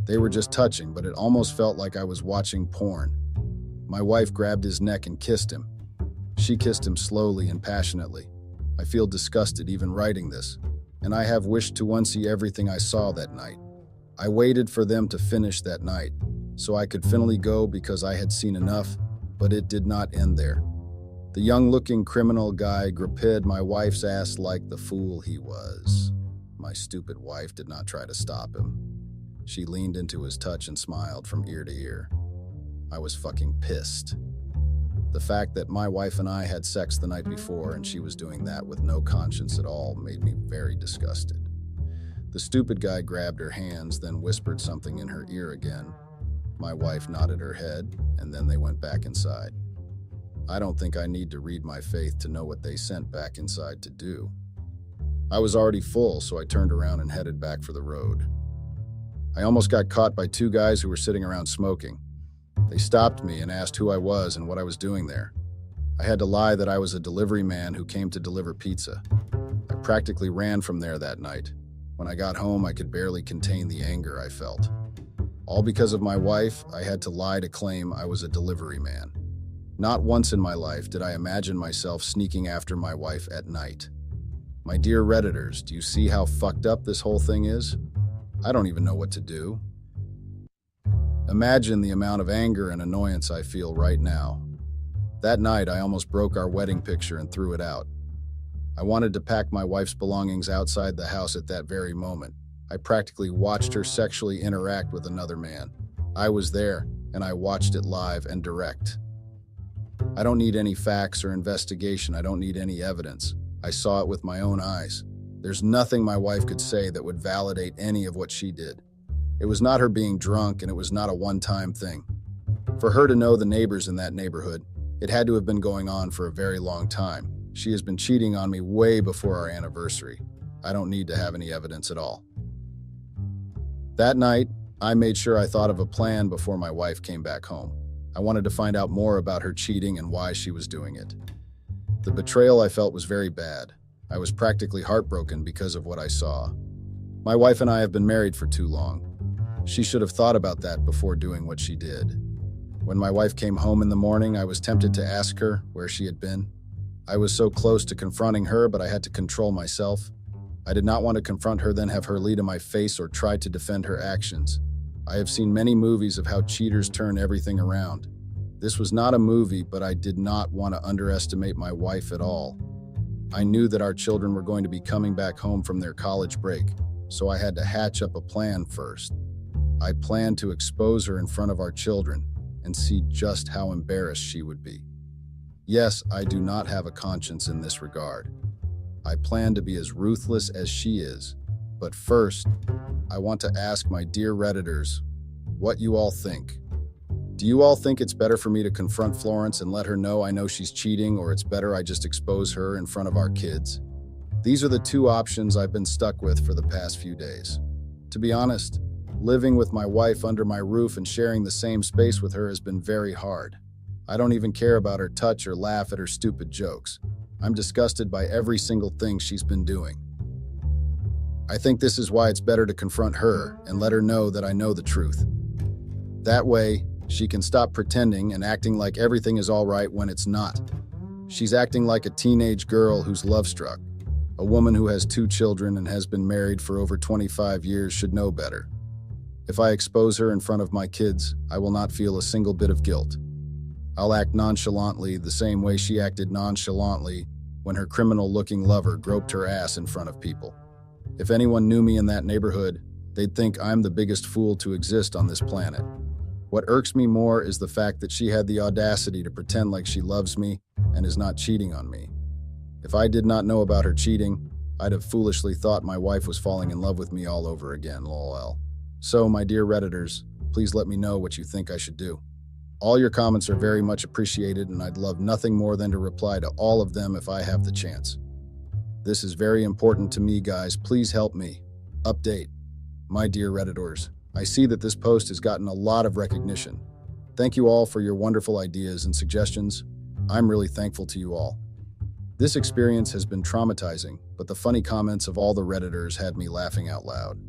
They were just touching, but it almost felt like I was watching porn. My wife grabbed his neck and kissed him. She kissed him slowly and passionately. I feel disgusted even writing this, and I have wished to unsee everything I saw that night. I waited for them to finish that night, so I could finally go because I had seen enough, but it did not end there. The young-looking criminal guy gripped my wife's ass like the fool he was. My stupid wife did not try to stop him. She leaned into his touch and smiled from ear to ear. I was fucking pissed. The fact that my wife and I had sex the night before and she was doing that with no conscience at all made me very disgusted. The stupid guy grabbed her hands, then whispered something in her ear again. My wife nodded her head, and then they went back inside. I don't think I need to read my faith to know what they sent back inside to do. I was already full, so I turned around and headed back for the road. I almost got caught by 2 guys who were sitting around smoking. They stopped me and asked who I was and what I was doing there. I had to lie that I was a delivery man who came to deliver pizza. I practically ran from there that night. When I got home, I could barely contain the anger I felt. All because of my wife, I had to lie to claim I was a delivery man. Not once in my life did I imagine myself sneaking after my wife at night. My dear Redditors, do you see how fucked up this whole thing is? I don't even know what to do. Imagine the amount of anger and annoyance I feel right now. That night, I almost broke our wedding picture and threw it out. I wanted to pack my wife's belongings outside the house at that very moment. I practically watched her sexually interact with another man. I was there, and I watched it live and direct. I don't need any facts or investigation. I don't need any evidence. I saw it with my own eyes. There's nothing my wife could say that would validate any of what she did. It was not her being drunk, and it was not a one-time thing. For her to know the neighbors in that neighborhood, it had to have been going on for a very long time. She has been cheating on me way before our anniversary. I don't need to have any evidence at all. That night, I made sure I thought of a plan before my wife came back home. I wanted to find out more about her cheating and why she was doing it. The betrayal I felt was very bad. I was practically heartbroken because of what I saw. My wife and I have been married for too long. She should have thought about that before doing what she did. When my wife came home in the morning, I was tempted to ask her where she had been. I was so close to confronting her, but I had to control myself. I did not want to confront her, then have her lead in my face or try to defend her actions. I have seen many movies of how cheaters turn everything around. This was not a movie, but I did not want to underestimate my wife at all. I knew that our children were going to be coming back home from their college break, so I had to hatch up a plan first. I planned to expose her in front of our children and see just how embarrassed she would be. Yes, I do not have a conscience in this regard. I plan to be as ruthless as she is, but first, I want to ask my dear Redditors what you all think. Do you all think it's better for me to confront Florence and let her know I know she's cheating, or it's better I just expose her in front of our kids? These are the two options I've been stuck with for the past few days. To be honest, living with my wife under my roof and sharing the same space with her has been very hard. I don't even care about her touch or laugh at her stupid jokes. I'm disgusted by every single thing she's been doing. I think this is why it's better to confront her and let her know that I know the truth. That way, she can stop pretending and acting like everything is all right when it's not. She's acting like a teenage girl who's love-struck. A woman who has 2 children and has been married for over 25 years should know better. If I expose her in front of my kids, I will not feel a single bit of guilt. I'll act nonchalantly the same way she acted nonchalantly when her criminal-looking lover groped her ass in front of people. If anyone knew me in that neighborhood, they'd think I'm the biggest fool to exist on this planet. What irks me more is the fact that she had the audacity to pretend like she loves me and is not cheating on me. If I did not know about her cheating, I'd have foolishly thought my wife was falling in love with me all over again, lol. So, my dear Redditors, please let me know what you think I should do. All your comments are very much appreciated, and I'd love nothing more than to reply to all of them if I have the chance. This is very important to me, guys. Please help me. Update. My dear Redditors, I see that this post has gotten a lot of recognition. Thank you all for your wonderful ideas and suggestions. I'm really thankful to you all. This experience has been traumatizing, but the funny comments of all the Redditors had me laughing out loud.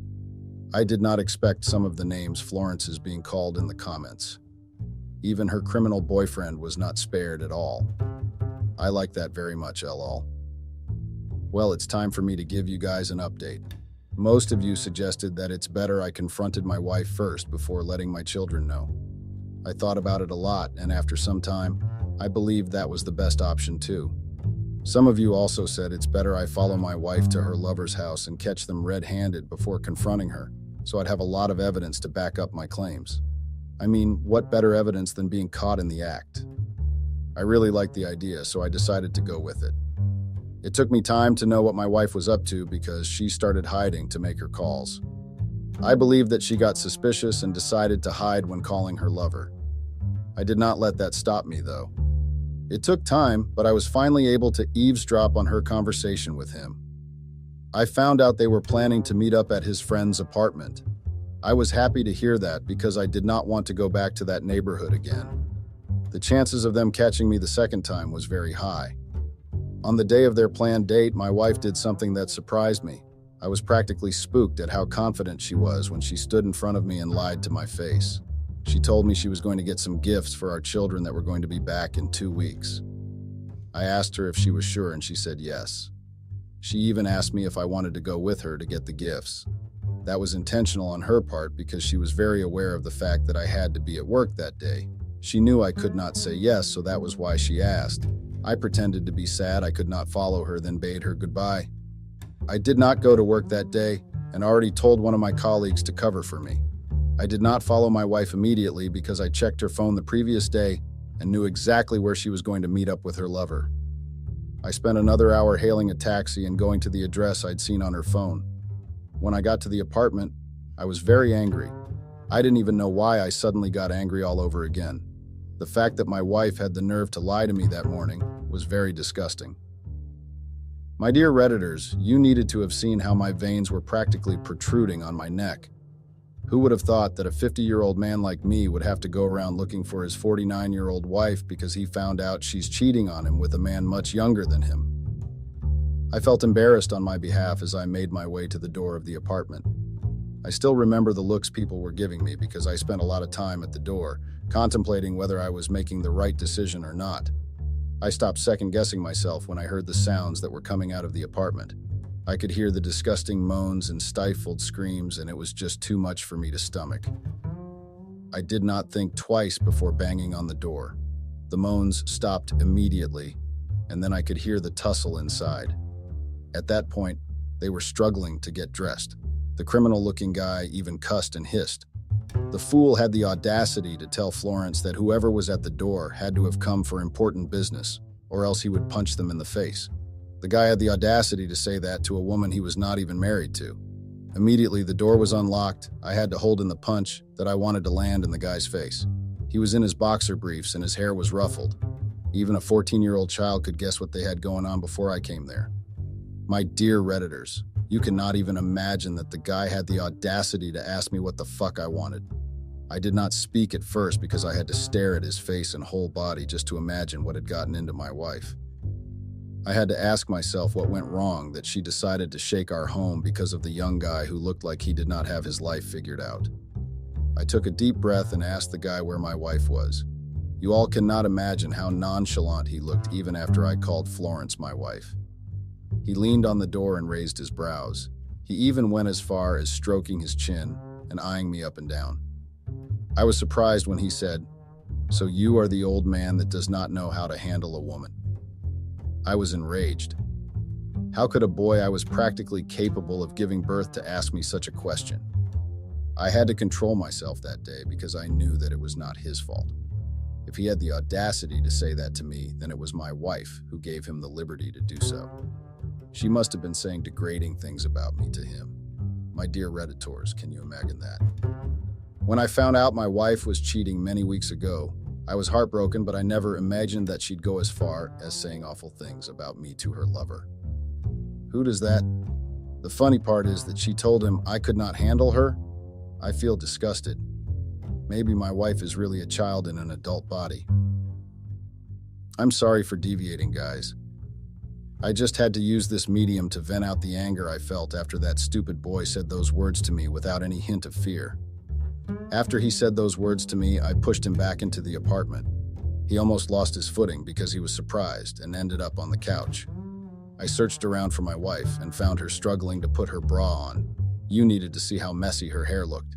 I did not expect some of the names Florence is being called in the comments. Even her criminal boyfriend was not spared at all. I like that very much, lol. Well, it's time for me to give you guys an update. Most of you suggested that it's better I confronted my wife first before letting my children know. I thought about it a lot, and after some time, I believed that was the best option too. Some of you also said it's better I follow my wife to her lover's house and catch them red-handed before confronting her, so I'd have a lot of evidence to back up my claims. I mean, what better evidence than being caught in the act? I really liked the idea, so I decided to go with it. It took me time to know what my wife was up to because she started hiding to make her calls. I believe that she got suspicious and decided to hide when calling her lover. I did not let that stop me, though. It took time, but I was finally able to eavesdrop on her conversation with him. I found out they were planning to meet up at his friend's apartment. I was happy to hear that because I did not want to go back to that neighborhood again. The chances of them catching me the second time was very high. On the day of their planned date, my wife did something that surprised me. I was practically spooked at how confident she was when she stood in front of me and lied to my face. She told me she was going to get some gifts for our children that were going to be back in 2 weeks. I asked her if she was sure, and she said yes. She even asked me if I wanted to go with her to get the gifts. That was intentional on her part because she was very aware of the fact that I had to be at work that day. She knew I could not say yes, so that was why she asked. I pretended to be sad I could not follow her, then bade her goodbye. I did not go to work that day and already told one of my colleagues to cover for me. I did not follow my wife immediately because I checked her phone the previous day and knew exactly where she was going to meet up with her lover. I spent another hour hailing a taxi and going to the address I'd seen on her phone. When I got to the apartment, I was very angry. I didn't even know why I suddenly got angry all over again. The fact that my wife had the nerve to lie to me that morning was very disgusting. My dear Redditors, you needed to have seen how my veins were practically protruding on my neck. Who would have thought that a 50-year-old man like me would have to go around looking for his 49-year-old wife because he found out she's cheating on him with a man much younger than him? I felt embarrassed on my behalf as I made my way to the door of the apartment. I still remember the looks people were giving me because I spent a lot of time at the door, contemplating whether I was making the right decision or not. I stopped second-guessing myself when I heard the sounds that were coming out of the apartment. I could hear the disgusting moans and stifled screams, and it was just too much for me to stomach. I did not think twice before banging on the door. The moans stopped immediately, and then I could hear the tussle inside. At that point, they were struggling to get dressed. The criminal-looking guy even cussed and hissed. The fool had the audacity to tell Florence that whoever was at the door had to have come for important business, or else he would punch them in the face. The guy had the audacity to say that to a woman he was not even married to. Immediately, the door was unlocked. I had to hold in the punch that I wanted to land in the guy's face. He was in his boxer briefs and his hair was ruffled. Even a 14-year-old child could guess what they had going on before I came there. My dear Redditors, you cannot even imagine that the guy had the audacity to ask me what the fuck I wanted. I did not speak at first because I had to stare at his face and whole body just to imagine what had gotten into my wife. I had to ask myself what went wrong that she decided to shake our home because of the young guy who looked like he did not have his life figured out. I took a deep breath and asked the guy where my wife was. You all cannot imagine how nonchalant he looked even after I called Florence my wife. He leaned on the door and raised his brows. He even went as far as stroking his chin and eyeing me up and down. I was surprised when he said, "So you are the old man that does not know how to handle a woman." I was enraged. How could a boy I was practically capable of giving birth to ask me such a question? I had to control myself that day because I knew that it was not his fault. If he had the audacity to say that to me, then it was my wife who gave him the liberty to do so. She must have been saying degrading things about me to him. My dear Redditors, can you imagine that? When I found out my wife was cheating many weeks ago, I was heartbroken, but I never imagined that she'd go as far as saying awful things about me to her lover. Who does that? The funny part is that she told him I could not handle her. I feel disgusted. Maybe my wife is really a child in an adult body. I'm sorry for deviating, guys. I just had to use this medium to vent out the anger I felt after that stupid boy said those words to me without any hint of fear. After he said those words to me, I pushed him back into the apartment. He almost lost his footing because he was surprised and ended up on the couch. I searched around for my wife and found her struggling to put her bra on. You needed to see how messy her hair looked.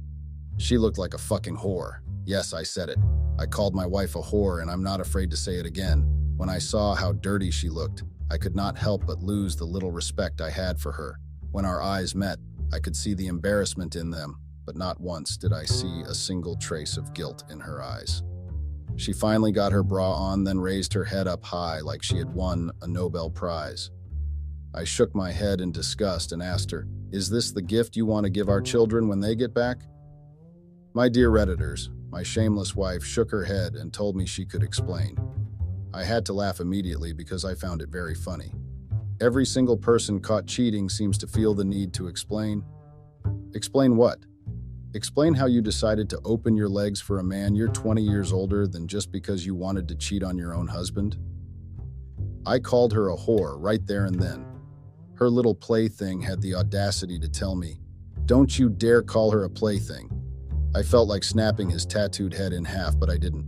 She looked like a fucking whore. Yes, I said it. I called my wife a whore, and I'm not afraid to say it again. When I saw how dirty she looked, I could not help but lose the little respect I had for her. When our eyes met, I could see the embarrassment in them, but not once did I see a single trace of guilt in her eyes. She finally got her bra on, then raised her head up high like she had won a Nobel Prize. I shook my head in disgust and asked her, "Is this the gift you want to give our children when they get back?" My dear Redditors, my shameless wife shook her head and told me she could explain. I had to laugh immediately because I found it very funny. Every single person caught cheating seems to feel the need to explain. Explain what? Explain how you decided to open your legs for a man you're 20 years older than just because you wanted to cheat on your own husband? I called her a whore right there and then. Her little plaything had the audacity to tell me, "Don't you dare call her a plaything." I felt like snapping his tattooed head in half, but I didn't.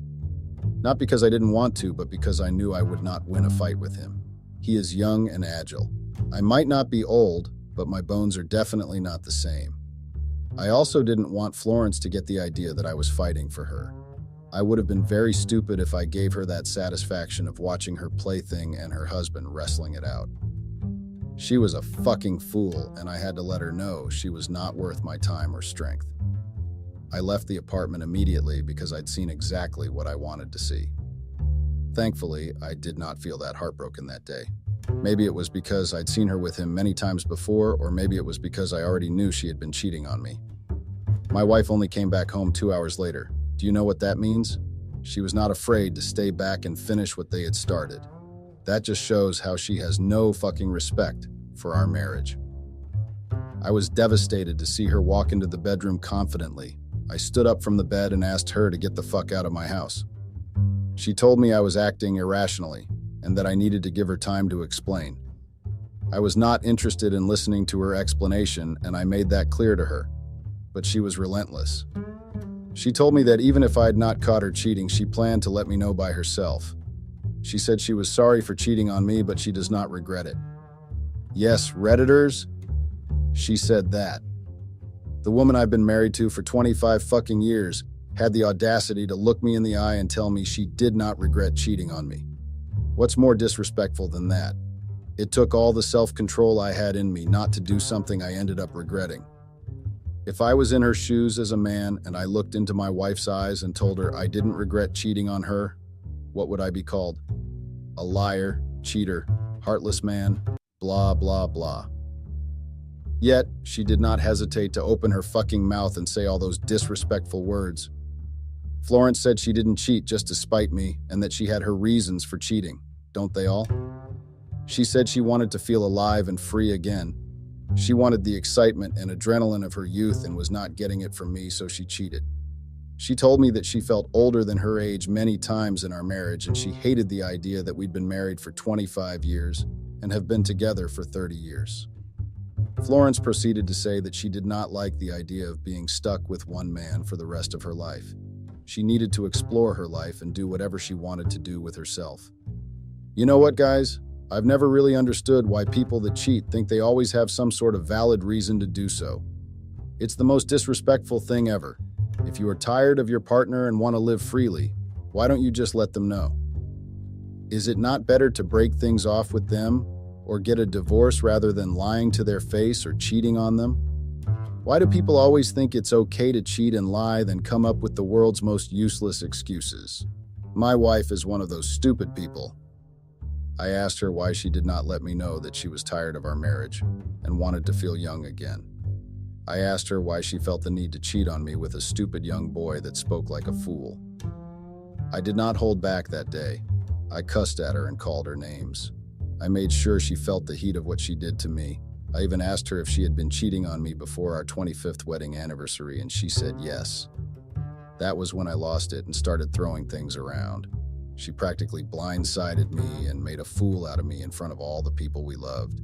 Not because I didn't want to, but because I knew I would not win a fight with him. He is young and agile. I might not be old, but my bones are definitely not the same. I also didn't want Florence to get the idea that I was fighting for her. I would have been very stupid if I gave her that satisfaction of watching her plaything and her husband wrestling it out. She was a fucking fool, and I had to let her know she was not worth my time or strength. I left the apartment immediately because I'd seen exactly what I wanted to see. Thankfully, I did not feel that heartbroken that day. Maybe it was because I'd seen her with him many times before, or maybe it was because I already knew she had been cheating on me. My wife only came back home 2 hours later. Do you know what that means? She was not afraid to stay back and finish what they had started. That just shows how she has no fucking respect for our marriage. I was devastated to see her walk into the bedroom confidently. I stood up from the bed and asked her to get the fuck out of my house. She told me I was acting irrationally and that I needed to give her time to explain. I was not interested in listening to her explanation, and I made that clear to her, but she was relentless. She told me that even if I had not caught her cheating, she planned to let me know by herself. She said she was sorry for cheating on me, but she does not regret it. Yes, Redditors, she said that. The woman I've been married to for 25 fucking years had the audacity to look me in the eye and tell me she did not regret cheating on me. What's more disrespectful than that? It took all the self-control I had in me not to do something I ended up regretting. If I was in her shoes as a man and I looked into my wife's eyes and told her I didn't regret cheating on her, what would I be called? A liar, cheater, heartless man, blah, blah, blah. Yet, she did not hesitate to open her fucking mouth and say all those disrespectful words. Florence said she didn't cheat just to spite me and that she had her reasons for cheating. Don't they all? She said she wanted to feel alive and free again. She wanted the excitement and adrenaline of her youth and was not getting it from me, so she cheated. She told me that she felt older than her age many times in our marriage, and she hated the idea that we'd been married for 25 years and have been together for 30 years. Florence proceeded to say that she did not like the idea of being stuck with one man for the rest of her life. She needed to explore her life and do whatever she wanted to do with herself. You know what, guys? I've never really understood why people that cheat think they always have some sort of valid reason to do so. It's the most disrespectful thing ever. If you are tired of your partner and want to live freely, why don't you just let them know? Is it not better to break things off with them or get a divorce rather than lying to their face or cheating on them? Why do people always think it's okay to cheat and lie, then come up with the world's most useless excuses? My wife is one of those stupid people. I asked her why she did not let me know that she was tired of our marriage and wanted to feel young again. I asked her why she felt the need to cheat on me with a stupid young boy that spoke like a fool. I did not hold back that day. I cussed at her and called her names. I made sure she felt the heat of what she did to me. I even asked her if she had been cheating on me before our 25th wedding anniversary, and she said yes. That was when I lost it and started throwing things around. She practically blindsided me and made a fool out of me in front of all the people we loved.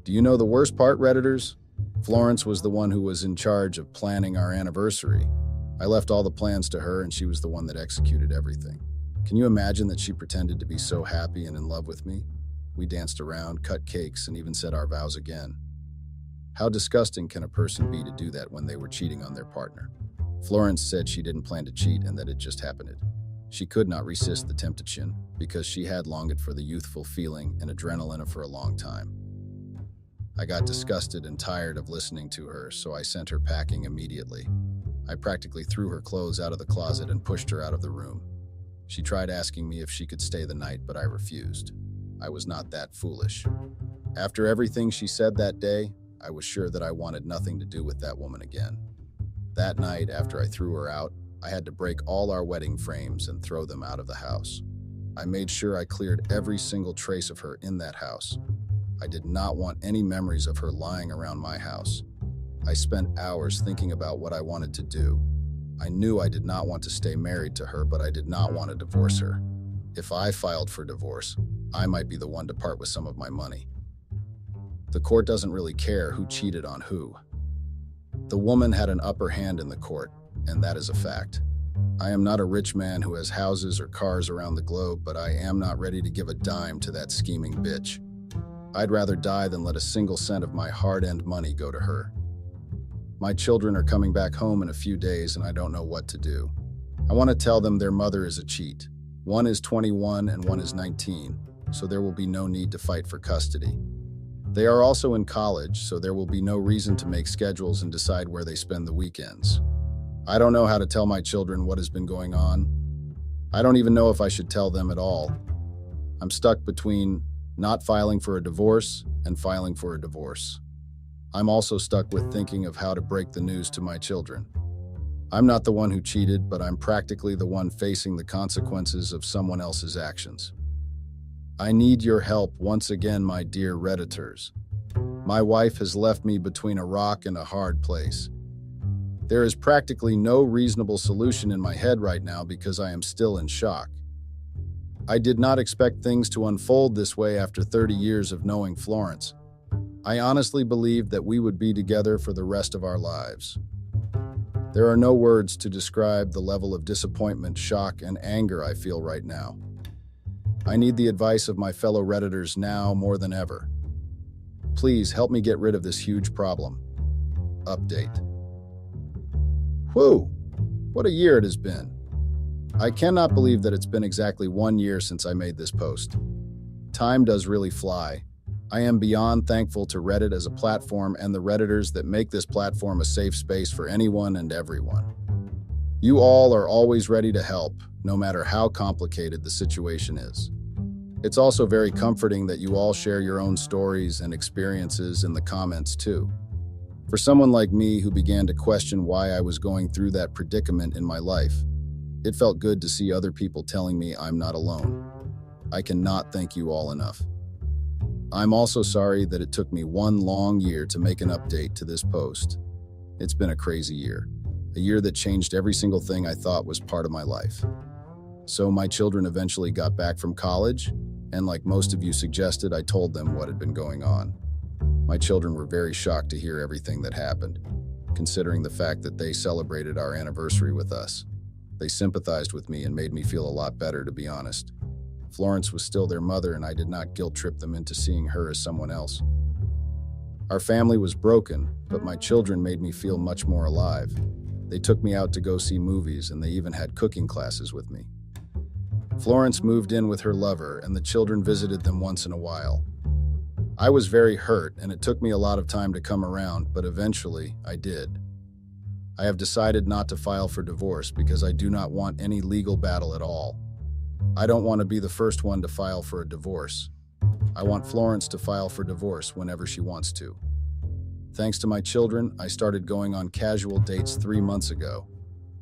Do you know the worst part, Redditors? Florence was the one who was in charge of planning our anniversary. I left all the plans to her, and she was the one that executed everything. Can you imagine that she pretended to be so happy and in love with me? We danced around, cut cakes, and even said our vows again. How disgusting can a person be to do that when they were cheating on their partner? Florence said she didn't plan to cheat and that it just happened. She could not resist the temptation because she had longed for the youthful feeling and adrenaline for a long time. I got disgusted and tired of listening to her, so I sent her packing immediately. I practically threw her clothes out of the closet and pushed her out of the room. She tried asking me if she could stay the night, but I refused. I was not that foolish. After everything she said that day, I was sure that I wanted nothing to do with that woman again. That night, after I threw her out, I had to break all our wedding frames and throw them out of the house. I made sure I cleared every single trace of her in that house. I did not want any memories of her lying around my house. I spent hours thinking about what I wanted to do. I knew I did not want to stay married to her, but I did not want to divorce her. If I filed for divorce, I might be the one to part with some of my money. The court doesn't really care who cheated on who. The woman had an upper hand in the court, and that is a fact. I am not a rich man who has houses or cars around the globe, but I am not ready to give a dime to that scheming bitch. I'd rather die than let a single cent of my hard-earned money go to her. My children are coming back home in a few days and I don't know what to do. I want to tell them their mother is a cheat. One is 21 and one is 19, so there will be no need to fight for custody. They are also in college, so there will be no reason to make schedules and decide where they spend the weekends. I don't know how to tell my children what has been going on. I don't even know if I should tell them at all. I'm stuck between not filing for a divorce and filing for a divorce. I'm also stuck with thinking of how to break the news to my children. I'm not the one who cheated, but I'm practically the one facing the consequences of someone else's actions. I need your help once again, my dear Redditors. My wife has left me between a rock and a hard place. There is practically no reasonable solution in my head right now because I am still in shock. I did not expect things to unfold this way after 30 years of knowing Florence. I honestly believed that we would be together for the rest of our lives. There are no words to describe the level of disappointment, shock, and anger I feel right now. I need the advice of my fellow Redditors now more than ever. Please help me get rid of this huge problem. Update. Whew! What a year it has been. I cannot believe that it's been exactly 1 year since I made this post. Time does really fly. I am beyond thankful to Reddit as a platform and the Redditors that make this platform a safe space for anyone and everyone. You all are always ready to help, no matter how complicated the situation is. It's also very comforting that you all share your own stories and experiences in the comments too. For someone like me who began to question why I was going through that predicament in my life, it felt good to see other people telling me I'm not alone. I cannot thank you all enough. I'm also sorry that it took me 1 long year to make an update to this post. It's been a crazy year. A year that changed every single thing I thought was part of my life. So my children eventually got back from college, and like most of you suggested, I told them what had been going on. My children were very shocked to hear everything that happened, considering the fact that they celebrated our anniversary with us. They sympathized with me and made me feel a lot better, to be honest. Florence was still their mother, and I did not guilt-trip them into seeing her as someone else. Our family was broken, but my children made me feel much more alive. They took me out to go see movies, and they even had cooking classes with me. Florence moved in with her lover, and the children visited them once in a while. I was very hurt, and it took me a lot of time to come around, but eventually I did. I have decided not to file for divorce because I do not want any legal battle at all. I don't want to be the first one to file for a divorce. I want Florence to file for divorce whenever she wants to. Thanks to my children, I started going on casual dates 3 months ago.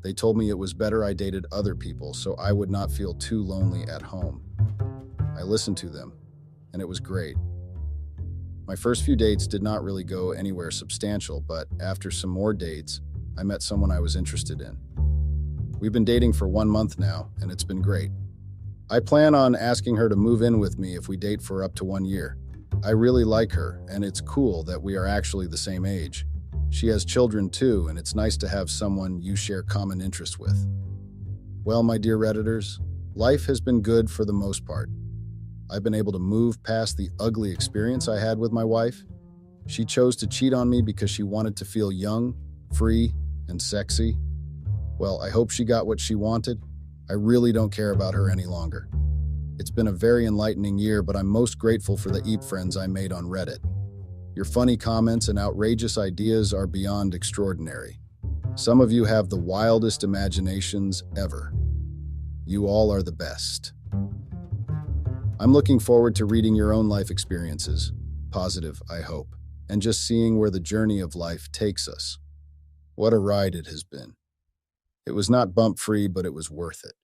They told me it was better I dated other people so I would not feel too lonely at home. I listened to them, and it was great. My first few dates did not really go anywhere substantial, but after some more dates, I met someone I was interested in. We've been dating for 1 month now, and it's been great. I plan on asking her to move in with me if we date for up to 1 year. I really like her, and it's cool that we are actually the same age. She has children too, and it's nice to have someone you share common interests with. Well, my dear Redditors, life has been good for the most part. I've been able to move past the ugly experience I had with my wife. She chose to cheat on me because she wanted to feel young, free, and sexy. Well, I hope she got what she wanted. I really don't care about her any longer. It's been a very enlightening year, but I'm most grateful for the EAP friends I made on Reddit. Your funny comments and outrageous ideas are beyond extraordinary. Some of you have the wildest imaginations ever. You all are the best. I'm looking forward to reading your own life experiences, positive, I hope, and just seeing where the journey of life takes us. What a ride it has been. It was not bump-free, but it was worth it.